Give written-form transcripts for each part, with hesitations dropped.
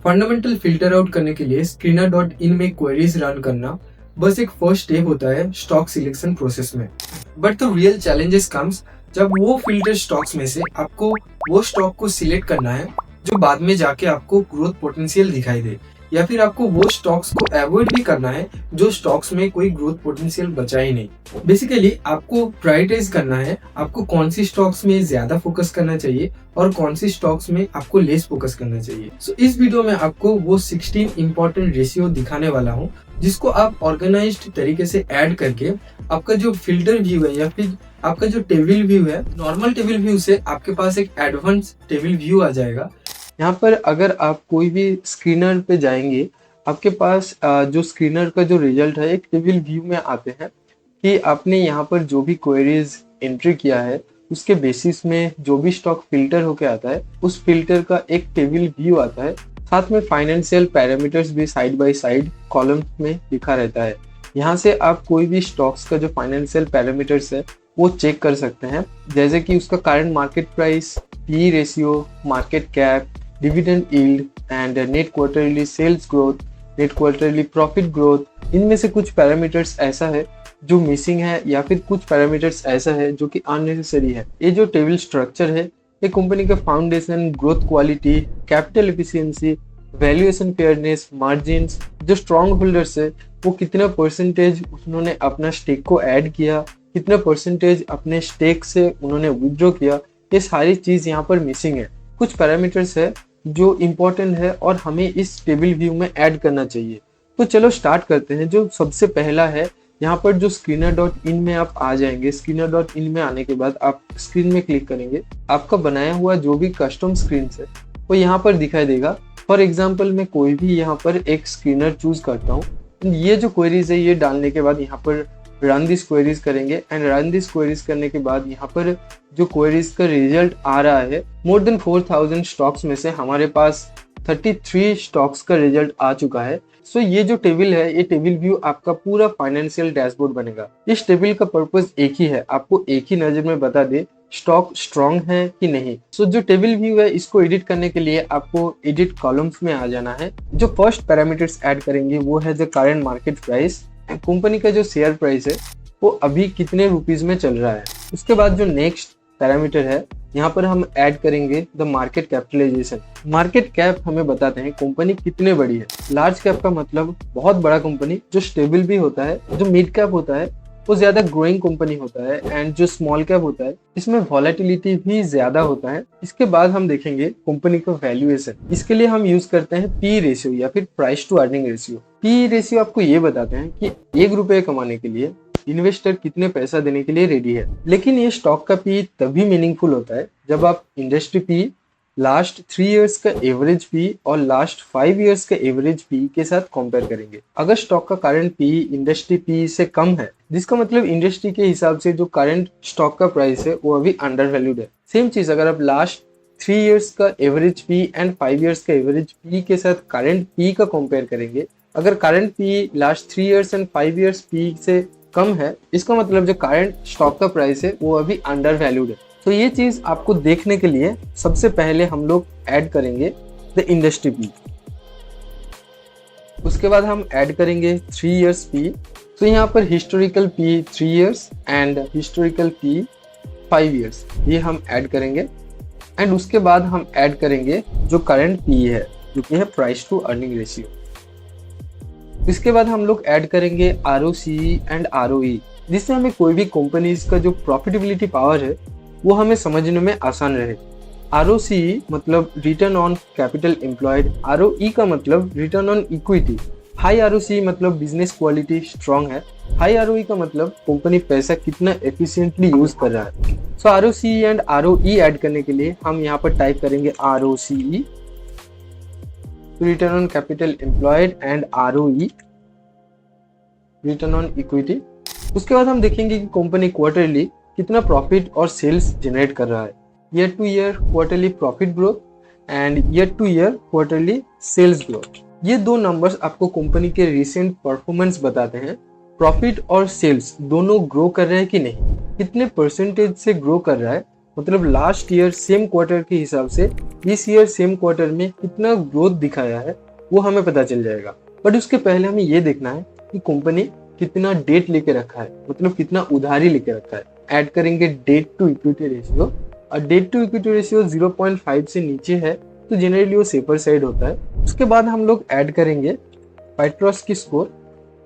Fundamental filter out करने के लिए screener.in में क्वेरीज रन करना बस एक फर्स्ट स्टेप होता है स्टॉक सिलेक्शन प्रोसेस में। But the real challenges comes जब वो फिल्टर स्टॉक्स में से आपको वो स्टॉक को सिलेक्ट करना है जो बाद में जाके आपको ग्रोथ पोटेंशियल दिखाई दे, या फिर आपको वो स्टॉक्स को अवॉइड भी करना है जो स्टॉक्स में कोई ग्रोथ पोटेंशियल बचा ही नहीं। बेसिकली आपको प्रायोरिटाइज करना है आपको कौन सी स्टॉक्स में ज्यादा फोकस करना चाहिए और कौन सी स्टॉक्स में आपको लेस फोकस करना चाहिए। सो इस वीडियो में आपको वो 16 इंपॉर्टेंट रेशियो दिखाने वाला हूँ जिसको आप ऑर्गेनाइज्ड तरीके से ऐड करके आपका जो फिल्टर व्यू है या फिर आपका जो टेबल व्यू है, नॉर्मल टेबल व्यू से आपके पास एक एडवांस टेबल व्यू आ जाएगा। यहाँ पर अगर आप कोई भी स्क्रीनर पे जाएंगे, आपके पास जो स्क्रीनर का जो रिजल्ट है एक टेबल व्यू में आते हैं कि आपने यहाँ पर जो भी क्वेरीज एंट्री किया है उसके बेसिस में जो भी स्टॉक फिल्टर होके आता है उस फिल्टर का एक टेबल व्यू आता है। साथ में फाइनेंशियल पैरामीटर्स भी साइड बाय साइड कॉलम में लिखा रहता है। यहाँ से आप कोई भी स्टॉक्स का जो फाइनेंशियल पैरामीटर्स है वो चेक कर सकते हैं, जैसे कि उसका current market price, P ratio, market cap, dividend yield and net quarterly sales growth, net quarterly profit growth. इनमें से कुछ पैरामीटर्स ऐसा है जो मिसिंग है या फिर कुछ पैरामीटर्स ऐसा है जो कि अननेसेसरी है। ये जो टेबल स्ट्रक्चर है ये कंपनी का foundation, growth quality, capital efficiency, valuation fairness, margins, जो स्ट्रॉन्ग होल्डर्स है वो कितना परसेंटेज उन्होंने अपना स्टेक को ऐड किया, कितना परसेंटेज अपने स्टेक से उन्होंने विड्रॉ किया, ये सारी चीज यहाँ पर मिसिंग है। कुछ पैरामीटर्स है जो इम्पोर्टेंट है और हमें इस टेबल व्यू में ऐड करना चाहिए। तो चलो स्टार्ट करते हैं। जो सबसे पहला है, यहाँ पर जो screener.in में आप आ जाएंगे, screener.in में आने के बाद आप स्क्रीन में क्लिक करेंगे, आपका बनाया हुआ जो भी कस्टम स्क्रीन है वो यहाँ पर दिखाई देगा। फॉर एग्जाम्पल मैं कोई भी यहाँ पर एक स्क्रीनर चूज करता हूँ। ये जो क्वेरीज है ये डालने के बाद यहाँ पर रन दिस क्वेरीज करेंगे एंड रन दिस क्वेरीज करने के बाद यहाँ पर जो क्वेरीज का रिजल्ट आ रहा है, मोर देन 4000 स्टॉक्स में से हमारे पास 33 स्टॉक्स का रिजल्ट आ चुका है। सो ये जो टेबल है ये टेबल व्यू आपका पूरा फाइनेंशियल डैशबोर्ड बनेगा। इस टेबल का पर्पस एक ही है, आपको एक ही नजर में बता दे स्टॉक स्ट्रॉन्ग है कि नहीं। सो जो टेबल व्यू है इसको एडिट करने के लिए आपको एडिट कॉलम्स में आ जाना है। जो फर्स्ट पैरामीटर्स ऐड करेंगे वो है the current market price, company का जो शेयर प्राइस है वो अभी कितने रुपीज में चल रहा है। उसके बाद जो नेक्स्ट पैरामीटर है यहाँ पर हम ऐड करेंगे the market capitalisation. Market cap हमें बताते हैं कंपनी कितने बड़ी है। लार्ज कैप का मतलब बहुत बड़ा कंपनी, जो स्टेबल भी होता है। जो मिड कैप होता है वो ज्यादा ग्रोइंग कंपनी होता है एंड जो स्मॉल कैप होता है इसमें वॉलेटिलिटी भी ज्यादा होता है। इसके बाद हम देखेंगे कंपनी का वैल्यूएशन। इसके लिए हम यूज करते हैं पी रेशियो या फिर price to earning ratio. P ratio आपको ये बताते हैं कि 1 रुपए कमाने के लिए इन्वेस्टर कितने पैसा देने के लिए रेडी है। लेकिन ये स्टॉक का पी तभी मीनिंगफुल होता है जब आप इंडस्ट्री पी, लास्ट 3 इयर्स का एवरेज पी और लास्ट 5 इयर्स का एवरेज पी के साथ कंपेयर करेंगे। अगर स्टॉक का करंट पी इंडस्ट्री पी से कम है, जिसका मतलब इंडस्ट्री के हिसाब से जो करंट स्टॉक का प्राइस है वो अभी अंडर वैल्यूड है। सेम चीज अगर आप लास्ट 3 इयर्स का एवरेज पी एंड 5 इयर्स का एवरेज पी के साथ करंट पी का कंपेयर करेंगे, अगर current P last 3 years and 5 years P से कम है, इसका मतलब जो करंट स्टॉक का प्राइस है वो अभी अंडर वैल्यूड है। तो ये चीज आपको देखने के लिए सबसे पहले हम लोग ऐड करेंगे द इंडस्ट्री पी। उसके बाद हम ऐड करेंगे 3 इयर्स पी। तो यहाँ पर historical P 3 years and historical P 5 years, ये हम ऐड करेंगे। एंड उसके बाद हम ऐड करेंगे जो करंट पी है जो कि है प्राइस टू अर्निंग रेशियो। इसके बाद हम लोग ऐड करेंगे ROCE एंड ROE, जिससे हमें कोई भी कंपनीज का जो प्रॉफिटेबिलिटी पावर है वो हमें समझने में आसान रहे। ROCE मतलब return on capital employed, ROE का मतलब return on equity. High ROCE मतलब बिजनेस क्वालिटी स्ट्रॉन्ग है, हाई ROE का मतलब कंपनी पैसा कितना एफिशिएंटली यूज कर रहा है। So ROCE and ROE add करने के लिए हम यहाँ पर टाइप करेंगे ROCE, return on capital employed and ROE, return on equity. उसके बाद हम देखेंगे कि कंपनी क्वार्टरली कितना प्रॉफिट और सेल्स जनरेट कर रहा है। Year to year quarterly profit growth and year to year quarterly sales growth. ये दो नंबर्स आपको कंपनी के रिसेंट परफॉर्मेंस बताते हैं। प्रॉफिट और सेल्स दोनों ग्रो कर रहे हैं कि नहीं, कितने परसेंटेज से ग्रो कर रहा है मतलब लास्ट ईयर सेम क्वार्टर के हिसाब से इस ईयर सेम क्वार्टर में कितना ग्रोथ दिखाया है वो हमें पता चल जाएगा। बट उसके पहले हमें ये देखना है कि कंपनी कितना डेट लेके रखा है, मतलब कितना उधारी लेके रखा है। ऐड करेंगे डेट टू इक्विटी रेशियो, और डेट टू इक्विटी रेशियो 0.5 से नीचे है तो जनरली वो सेफर साइड होता है। उसके बाद हम लोग ऐड करेंगे पाइट्रोस्की स्कोर।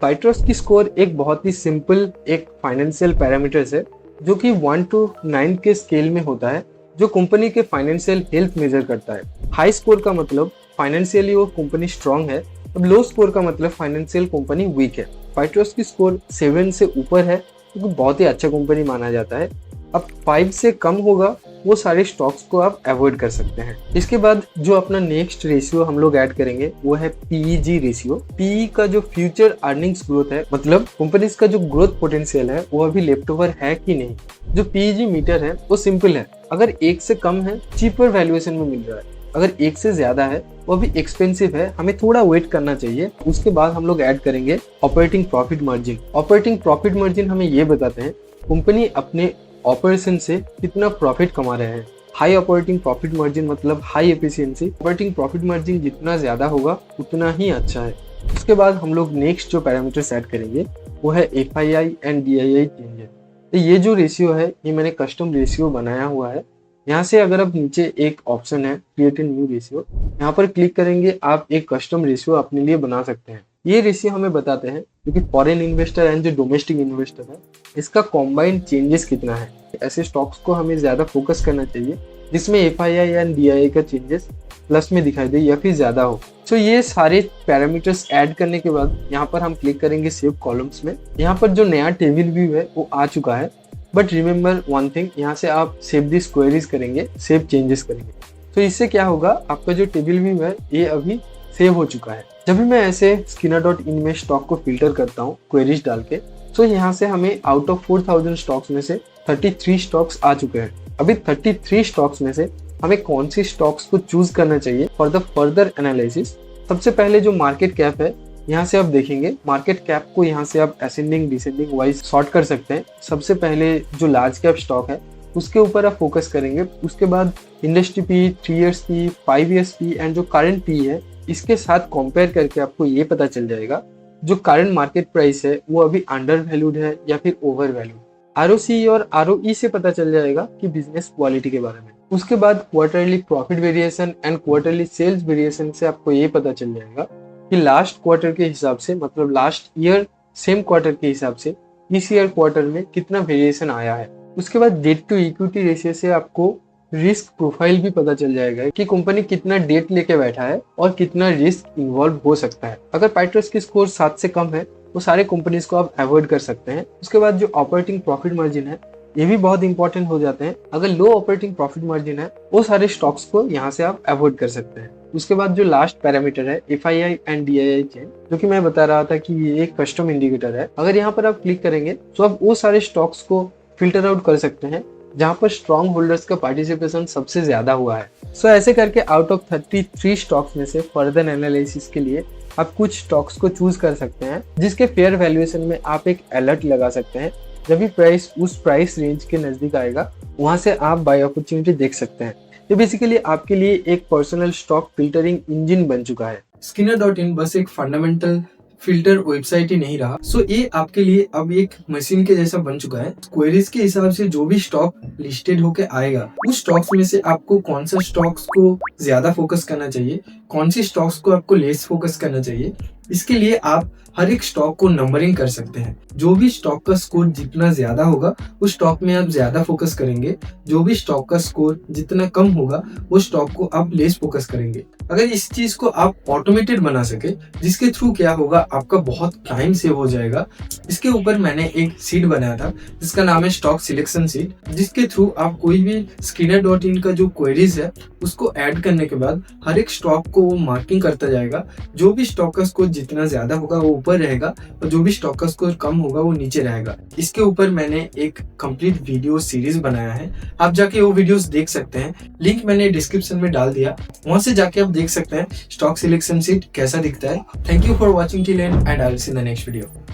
पाइट्रोस्की स्कोर एक बहुत ही सिंपल एक फाइनेंशियल पैरामीटर्स है जो कि 1 to 9 के स्केल में होता है, जो कंपनी के फाइनेंशियल हेल्थ मेजर करता है। हाई स्कोर का मतलब फाइनेंशियली वो कंपनी स्ट्रांग है, अब लो स्कोर का मतलब फाइनेंशियल कंपनी वीक है। पाइट्रोस्की स्कोर 7 से ऊपर है तो बहुत ही अच्छा कंपनी माना जाता है। अब 5 से कम होगा वो सारे स्टॉक्स को आप अवॉइड कर सकते हैं। इसके बाद जो अपना नेक्स्ट रेशियो हम लोग ऐड करेंगे वो है पीईजी रेशियो। पीई का जो फ्यूचर अर्निंग्स ग्रोथ है, मतलब कंपनीज का जो ग्रोथ पोटेंशियल है वो अभी लेफ्ट ओवर है कि नहीं। जो पीईजी मीटर है वो सिंपल है, अगर 1 से कम है चीपर वैल्यूएशन में मिल रहा है, अगर 1 से ज्यादा है वो भी एक्सपेंसिव है, हमें थोड़ा वेट करना चाहिए। उसके बाद हम लोग ऐड करेंगे operating profit margin. Operating profit margin हमें ये बताते हैं कंपनी अपने ऑपरेशन से कितना प्रॉफिट कमा रहे हैं। हाई ऑपरेटिंग प्रॉफिट मार्जिन मतलब high efficiency. Operating profit margin जितना ज्यादा होगा उतना ही अच्छा है। उसके बाद हम लोग नेक्स्ट जो पैरामीटर्स ऐड करेंगे वो है FII एंड DII चेंजेस। तो ये जो रेशियो है ये मैंने कस्टम रेशियो बनाया हुआ है। यहाँ से अगर आप नीचे एक ऑप्शन है क्रिएट ए न्यू रेशियो, यहाँ पर क्लिक करेंगे आप एक कस्टम रेशियो अपने लिए बना सकते हैं। ये रेशियो हमें बताते हैं क्योंकि फॉरेन इन्वेस्टर एंड जो डोमेस्टिक इन्वेस्टर है इसका कॉम्बाइंड चेंजेस कितना है। ऐसे स्टॉक्स को हमें ज्यादा फोकस करना चाहिए जिसमें FII एंड DII का चेंजेस प्लस में दिखाई दे या फिर ज्यादा हो। तो ये सारे पैरामीटर्स ऐड करने के बाद यहाँ पर हम क्लिक करेंगे सेव कॉलम्स में। यहाँ पर जो नया टेबल व्यू है वो आ चुका है, बट रिमेंबर वन थिंग, यहाँ से आप सेव दिस क्वेरीज करेंगे, सेव चेंजेस करेंगे। तो इससे क्या होगा, आपका जो टेबल व्यू है ये अभी सेव हो चुका है। जब भी मैं ऐसे Skinner.in में स्टॉक को फिल्टर करता हूँ क्वेरीज डाल के, तो यहाँ से हमें आउट ऑफ 4000 स्टॉक्स में से 33 स्टॉक्स आ चुके हैं। अभी 33 स्टॉक्स में से हमें कौन सी स्टॉक्स को चूज करना चाहिए फॉर द फर्दर एनालिसिस। सबसे पहले जो मार्केट कैप है यहाँ से आप देखेंगे, मार्केट कैप को यहाँ से आप असेंडिंग डिसेंडिंग वाइज सॉर्ट कर सकते हैं। सबसे पहले जो लार्ज कैप स्टॉक है उसके ऊपर आप फोकस करेंगे। उसके बाद industry P, 3 years P, 5 years P and जो करंट पी है इसके साथ कंपेयर करके आपको ये पता चल जाएगा जो करंट मार्केट प्राइस है वो अभी अंडर वैल्यूड है या फिर ओवर वैल्यूड। ROC और ROE से पता चल जाएगा कि बिजनेस क्वालिटी के बारे में। उसके बाद quarterly profit variation and quarterly sales variation से आपको ये पता चल जाएगा कि लास्ट क्वार्टर के हिसाब से, मतलब लास्ट ईयर सेम क्वार्टर के हिसाब से इस ईयर क्वार्टर में कितना वेरिएशन आया है। उसके बाद डेट टू इक्विटी रेशियो से आपको रिस्क प्रोफाइल भी पता चल जाएगा कि कंपनी कितना डेट लेके बैठा है और कितना रिस्क इन्वॉल्व हो सकता है। अगर पाइट्रोस्की स्कोर 7 से कम है वो सारे कंपनीज को आप अवॉइड कर सकते हैं। उसके बाद जो ऑपरेटिंग प्रॉफिट मार्जिन है ये भी बहुत इंपॉर्टेंट हो जाते हैं। अगर लो ऑपरेटिंग प्रॉफिट मार्जिन है वो सारे स्टॉक्स को यहाँ से आप अवॉइड कर सकते हैं। उसके बाद जो लास्ट पैरामीटर है FII एंड DII चेंज, जो कि मैं बता रहा था कि ये एक कस्टम इंडिकेटर है। अगर यहाँ पर आप क्लिक करेंगे तो आप वो सारे स्टॉक्स को फिल्टर आउट कर सकते हैं जहाँ पर स्ट्रॉन्ग होल्डर्स का पार्टिसिपेशन सबसे ज्यादा हुआ है। सो ऐसे करके आउट ऑफ 33 स्टॉक्स में से फर्दर एनालिसिस के लिए आप कुछ स्टॉक्स को चूज कर सकते हैं जिसके फेयर वैल्यूएशन में आप एक अलर्ट लगा सकते हैं। जब भी प्राइस उस प्राइस रेंज के नजदीक आएगा वहां से आप बाय अपॉर्चुनिटी देख सकते हैं। ये बेसिकली आपके लिए एक पर्सनल स्टॉक फिल्टरिंग इंजन बन चुका है। Skinner.in बस एक फंडामेंटल फिल्टर वेबसाइट ही नहीं रहा। सो ये आपके लिए अब एक मशीन के जैसा बन चुका है। क्वेरीज के हिसाब से जो भी स्टॉक लिस्टेड होके आएगा उस स्टॉक्स में से आपको कौन सा स्टॉक्स को ज्यादा फोकस करना चाहिए, कौन सी स्टॉक्स को आपको लेस फोकस करना चाहिए, इसके लिए आप हर एक स्टॉक को नंबरिंग कर सकते हैं। जो भी स्टॉक का स्कोर जितना ज्यादा होगा उस स्टॉक में आप ज्यादा फोकस करेंगे, जो भी स्टॉक का स्कोर जितना कम होगा वो स्टॉक को आप लेस फोकस करेंगे। अगर इस चीज को आप ऑटोमेटेड बना सके जिसके थ्रू क्या होगा, आपका बहुत टाइम सेव हो जाएगा। इसके ऊपर मैंने एक सीट बनाया था जिसका नाम है स्टॉक सिलेक्शन सीट, जिसके थ्रू आप कोई भी Skinner.in का जो क्वेरीज है उसको ऐड करने के बाद हर एक स्टॉक को वो मार्किंग करता जाएगा। जो भी स्टॉक का स्कोर जितना ज्यादा होगा वो ऊपर रहेगा और जो भी स्टॉक का स्कोर कम होगा वो नीचे रहेगा। इसके ऊपर मैंने एक कंप्लीट वीडियो सीरीज बनाया है, आप जाके वो वीडियोस देख सकते हैं। लिंक मैंने डिस्क्रिप्शन में डाल दिया, वहां से जाके आप देख सकते हैं स्टॉक सिलेक्शन सीट कैसा दिखता है। Thank you for watching till and I will see in the next video.